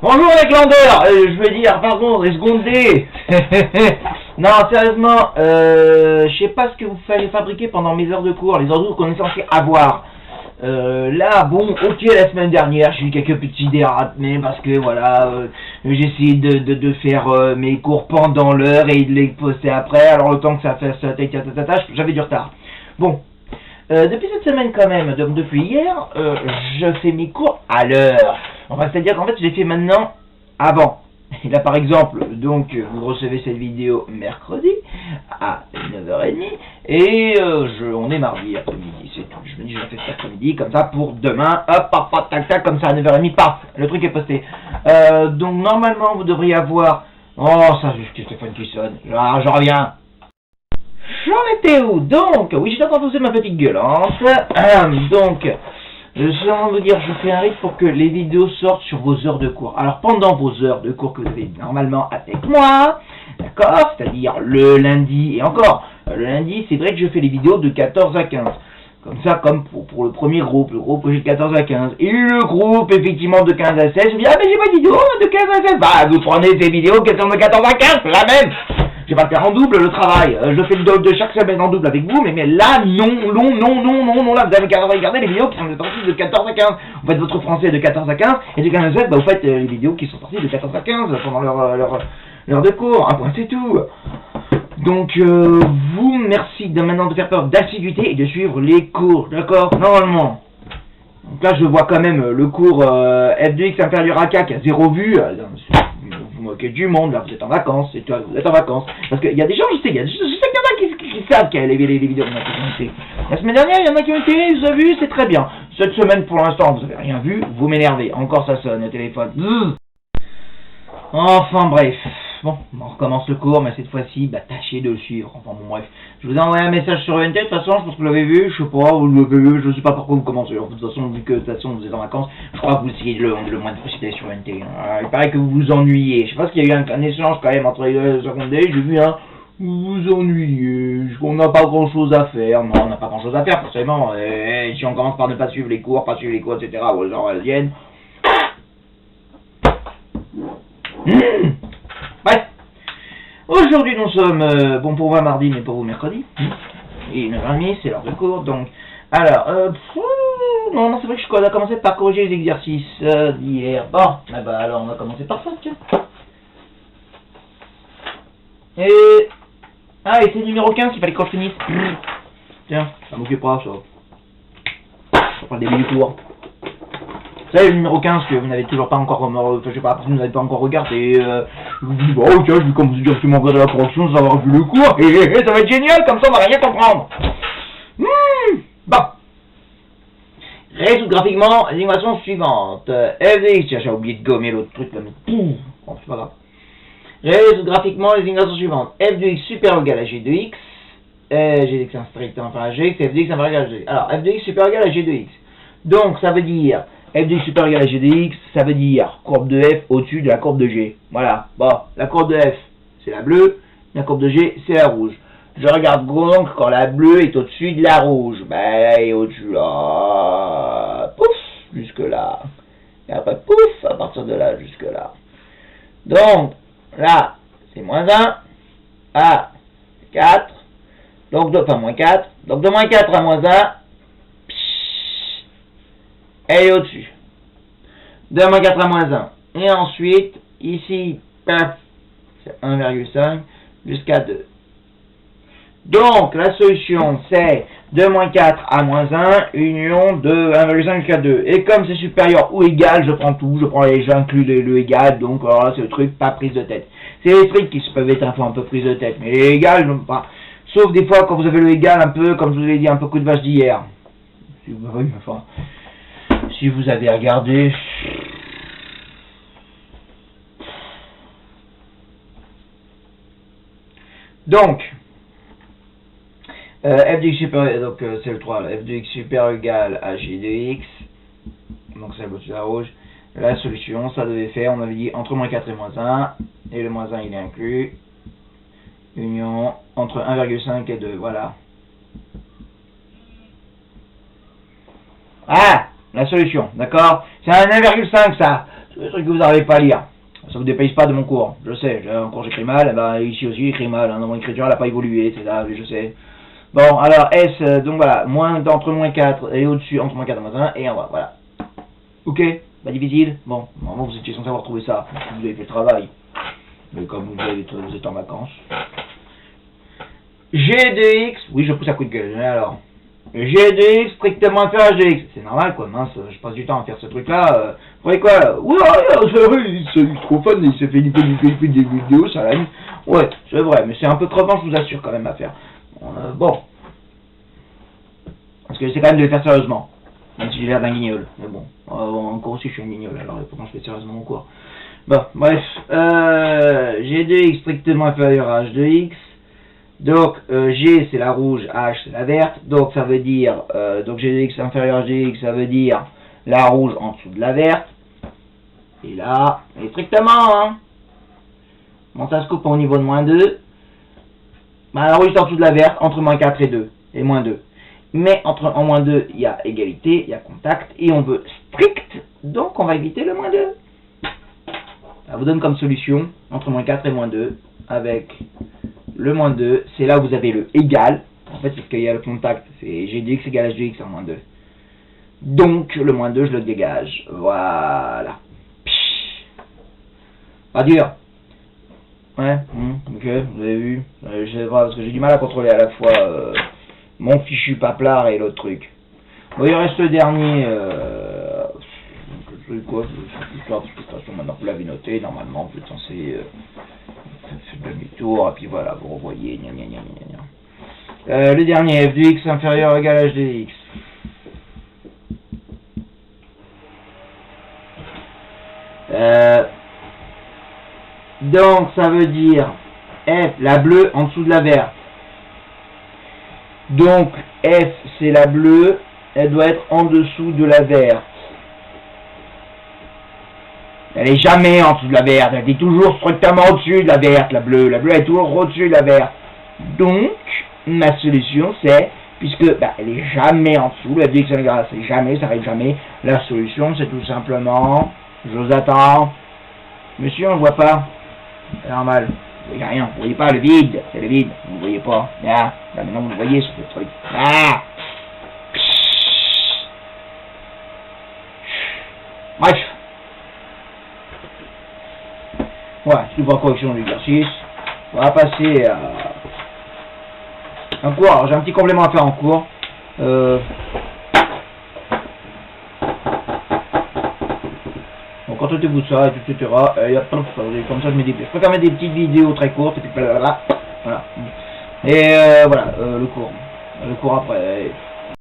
Bonjour les glandeurs, je veux dire, pardon, les secondés. Non, sérieusement, je sais pas ce que vous fallait fabriquer pendant mes heures de cours, les heures de cours qu'on est censé avoir. Là, bon, ok, la semaine dernière, j'ai eu quelques petits dérapes, mais parce que voilà, j'ai essayé de faire mes cours pendant l'heure et de les poster après, alors le temps que ça fasse j'avais du retard. Bon, depuis cette semaine quand même, donc depuis hier, je fais mes cours à l'heure. Enfin, c'est-à-dire qu'en fait, je les fais maintenant avant. Et là, par exemple, donc, vous recevez cette vidéo mercredi à 9h30 et on est mardi après-midi, c'est tout. Je me dis, je fais cet après-midi, comme ça, pour demain, hop, hop, hop, tac, tac, comme ça, à 9h30, paf, le truc est posté. Donc, normalement, vous devriez avoir... Oh, ça, c'est Stéphane qui sonne. Je reviens. J'en étais où? Donc, oui, j'étais en train de poser ma petite gueulante. Donc... Je suis en train de vous dire, je fais un rythme pour que les vidéos sortent sur vos heures de cours. Alors, pendant vos heures de cours que vous avez normalement avec moi, d'accord, c'est-à-dire le lundi, et encore, le lundi, c'est vrai que je fais les vidéos de 14 à 15. Comme ça, comme pour le premier groupe, le groupe que j'ai de 14 à 15. Et le groupe, effectivement, de 15 à 16, je me dis, ah, mais j'ai pas de vidéo de 15 à 16. Bah, vous prenez ces vidéos qui sont de 14 à 15, la même. Je vais pas le faire en double, le travail. Je fais le de chaque semaine en double avec vous, mais là, non, là, vous avez qu'à regarder les vidéos qui sont sorties de 14 à 15. Vous faites votre français de 14 à 15, et de 15 à 16, bah, vous faites les vidéos qui sont sorties de 14 à 15 pendant l'heure de cours. Un point, c'est tout. Donc, vous, merci de maintenant de faire preuve d'assiduité et de suivre les cours, d'accord, normalement. Donc là, je vois quand même le cours F2X inférieur à K qui a 0 vue. Vous moquez du monde, là, vous êtes en vacances, c'est toi, vous êtes en vacances. Parce qu'il y a des gens, je sais qu'il y en a qui savent qu'il y a les vidéos qu'on a été. La semaine dernière, il y en a qui ont été, vous avez vu, c'est très bien. Cette semaine, pour l'instant, vous n'avez rien vu, vous m'énervez. Encore ça sonne, le téléphone. Enfin bref. Bon, on recommence le cours, mais cette fois-ci, bah, tâchez de le suivre. Enfin bon, bref. Je vous ai envoyé un message sur UNT, de toute façon, je pense que vous l'avez vu, je sais pas, vous l'avez vu, je sais pas pourquoi vous commencez. De toute façon, vu que de toute façon vous êtes en vacances, je crois que vous essayez le moins de possible sur UNT. Il paraît que vous vous ennuyez. Je sais pas s'il y a eu un échange quand même entre les deux secondes, j'ai vu, hein. Vous vous ennuyez, on n'a pas grand chose à faire. Non, on n'a pas grand chose à faire, forcément. Si on commence par ne pas suivre les cours, etc., ou genre elles Bref. Aujourd'hui, nous sommes, bon pour moi mardi, mais pour vous mercredi. Et 9h30, c'est l'heure de cours, donc... Alors, non, c'est vrai que je dois commencer par corriger les exercices d'hier. Bon, bah alors on va commencer par ça, tiens. Et... Ah, et c'est le numéro 15 qu'il fallait que je finisse. Tiens, ça m'occupera, ça. Ça fera le début du cours. C'est le numéro 15 que vous n'avez toujours pas encore, je sais pas, parce que vous n'avez pas encore regardé. Je vous dis, bon, ok, je vais commencer directement à regarder la correction sans avoir vu le cours. Et ça va être génial, comme ça on va rien comprendre. Bon. Résoudre graphiquement les équations suivantes. F de x, j'ai oublié de gommer l'autre truc là, mais pouf, bon, c'est pas grave. Résoudre graphiquement les équations suivantes. F de x supérieur ou égal à g de x. G de x strict inférieur à g, f de x inférieur ou égal à g. Alors, f de x supérieur ou égal à g de x. Donc, ça veut dire... f de x supérieur ou égal à g de x, ça veut dire courbe de f au-dessus de la courbe de g. Voilà. Bon, la courbe de f, c'est la bleue. La courbe de g, c'est la rouge. Je regarde donc quand la bleue est au-dessus de la rouge. Ben, elle est au-dessus là. Pouf, jusque là. Et après, pouf, à partir de là, jusque là. Donc, là, c'est moins 1. Ah, c'est 4. Donc, enfin, moins 4. Donc, de moins 4 à moins 1. Elle est au-dessus. De moins 4 à moins 1. Et ensuite, ici, c'est 1,5 jusqu'à 2. Donc, la solution, c'est de moins 4 à moins 1, union de 1,5 jusqu'à 2. Et comme c'est supérieur ou égal, je prends tout, j'inclus le égal, donc alors là, c'est le truc, pas prise de tête. C'est les trucs qui peuvent être un peu prise de tête, mais les égal, non pas. Sauf des fois quand vous avez le égal, un peu, comme je vous l'ai dit, un peu coup de vache d'hier. Si vous avez regardé... Donc, f de x supérieur, donc c'est le 3, là, f de x supérieur égal à g de x, donc c'est le la rouge. La solution, ça devait faire, on avait dit entre moins 4 et moins 1, et le moins 1 il est inclus, union entre 1,5 et 2, voilà. Ah, la solution, d'accord? C'est un 1,5 ça. C'est des trucs que vous n'arrivez pas à lire. Ça vous dépayse pas de mon cours. Je sais, j'ai un cours j'écris mal, et ben ici aussi j'écris mal. Hein, dans mon écriture elle n'a pas évolué, c'est là, je sais. Bon, alors S, donc voilà, entre moins 4 et au-dessus, entre moins 4 et moins 1, et en bas, voilà. Ok, pas difficile. Bon, normalement vous étiez censé avoir trouvé ça, vous avez fait le travail. Mais comme vous êtes en vacances. G de X, oui je pousse à coup de gueule, mais alors. G de X strictement inférieur à Gx. C'est normal quoi, mince, je passe du temps à faire ce truc là. Vous voyez quoi là? Ouais, c'est vrai, c'est trop fun, il s'est fait des vidéos, ça l'a mis. Ouais, c'est vrai, mais c'est un peu crevant, je vous assure quand même à faire. Bon. Parce que j'essaie quand même de le faire sérieusement. Même si j'ai l'air d'un guignol. Mais bon, encore aussi je suis un guignol, alors pourtant je fais sérieusement mon cours. Bon, bref. G de X strictement inférieur à H de X. Donc G c'est la rouge, H c'est la verte, donc ça veut dire, donc G de X inférieur à Gx, ça veut dire la rouge en dessous de la verte, et là, et strictement, hein, bon ça se coupe au niveau de moins 2, bah, la rouge est en dessous de la verte, entre moins 4 et 2, et moins 2, mais en moins 2, il y a égalité, il y a contact, et on veut strict, donc on va éviter le moins 2. Ça vous donne comme solution, entre moins 4 et moins 2, avec le moins 2, c'est là où vous avez le égal. En fait, c'est ce qu'il y a le contact. C'est G de X égale H de X en moins 2. Donc, le moins 2, je le dégage. Voilà. Pas dur. Ouais, ok, vous avez vu. Je sais pas, parce que j'ai du mal à contrôler à la fois mon fichu paplard et l'autre truc. Bon, il reste le dernier. C'est quoi? Maintenant, vous l'avez noté. Normalement, vous êtes censé... fait demi-tour, et puis voilà, vous revoyez, le dernier, f de x inférieur ou égal à h de x. Donc, ça veut dire f, la bleue, en dessous de la verte. Donc, f, c'est la bleue, elle doit être en dessous de la verte. Elle est jamais en dessous de la verte, elle est toujours strictement au-dessus de la verte, la bleue. La bleue est toujours au-dessus de la verte. Donc, ma solution c'est, puisque elle est jamais en dessous, la vie c'est jamais, ça arrive jamais. La solution c'est tout simplement, je vous attends. Monsieur, on ne voit pas. C'est normal. Vous voyez rien, vous voyez pas le vide, c'est le vide, vous ne voyez pas. Là, maintenant vous le voyez sur ce truc. Ah. Bref. Voilà, c'est une bonne correction de l'exercice. On va passer à un cours. Alors, j'ai un petit complément à faire en cours. Donc, contentez-vous de ça, etc. Comme ça, je mets des... Je préfère mettre des petites vidéos très courtes, et puis blablabla. Voilà. Et voilà, le cours. Le cours après.